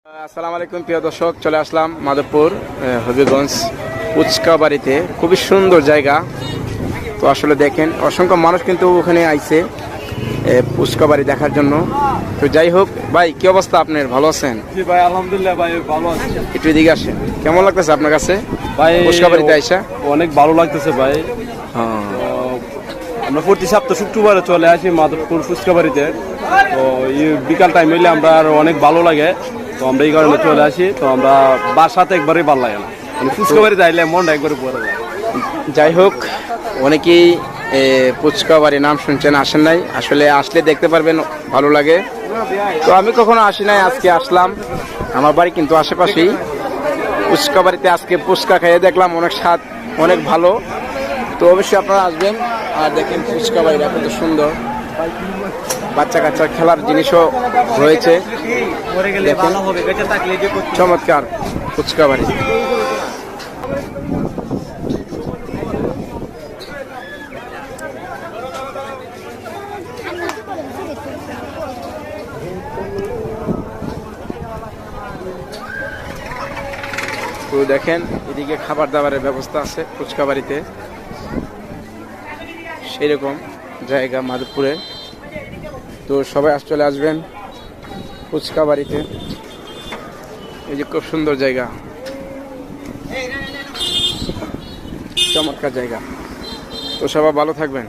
আসসালামু আলাইকুম প্রিয় দর্শক, চলে আসলাম মাধবপুর হবিগঞ্জ ফুচকা বাড়িতে। খুবই সুন্দর জায়গা। তো আসলে দেখেন অসংখ্য মানুষ কিন্তু ওখানে আইছে ফুচকা বাড়ি দেখার জন্য। তো যাই হোক ভাই, কি অবস্থা আপনার? ভালো আছেন? জি ভাই, আলহামদুলিল্লাহ ভাই, ভালো আছি। একটু এদিকে আসেন, কেমন লাগতেছে আপনার কাছে ভাই ফুচকা বাড়িতে আইসা? অনেক ভালো লাগতেছে ভাই। আমরা প্রতি সপ্তাহ শুক্রবারে চলে আসি মাধবপুর ফুচকা বাড়িতে। তো এই বিকাল টাইম হইলে আমরা আর অনেক ভালো লাগে, তো আমরা এই কারণে চলে আসি। তো আমরা বাসাতে একবারেই ভালো লাগে না, মানে ফুচকা বাড়িতে আইলে মনটা একবারে পড়ে যায়। যাই হোক, অনেকেই ফুচকা বাড়ির নাম শুনছেন, আসেন নাই, আসলে আসলে দেখতে পারবেন, ভালো লাগে। তো আমি কখনো আসি নাই, আজকে আসলাম। আমার বাড়ি কিন্তু আশেপাশেই। ফুচকা বাড়িতে আজকে ফুচকা খেয়ে দেখলাম অনেক স্বাদ, অনেক ভালো। তো অবশ্যই আপনারা আসবেন আর দেখেন ফুচকা বাড়িটা কত সুন্দর। বাচ্চা কাচ্চার খেলার জিনিসও রয়েছে, দেখেন চমৎকার ফুচকা বাড়ি। তো দেখেন এদিকে খাবার দাবারের ব্যবস্থা আছে ফুচকা বাড়িতে, সেরকম জায়গা মাধবপুরে। তো সবাই চলে আসবেন ফুচকা বাড়িতে। এই যে খুব সুন্দর জায়গা, চমৎকার জায়গা। তো সবাই ভালো থাকবেন।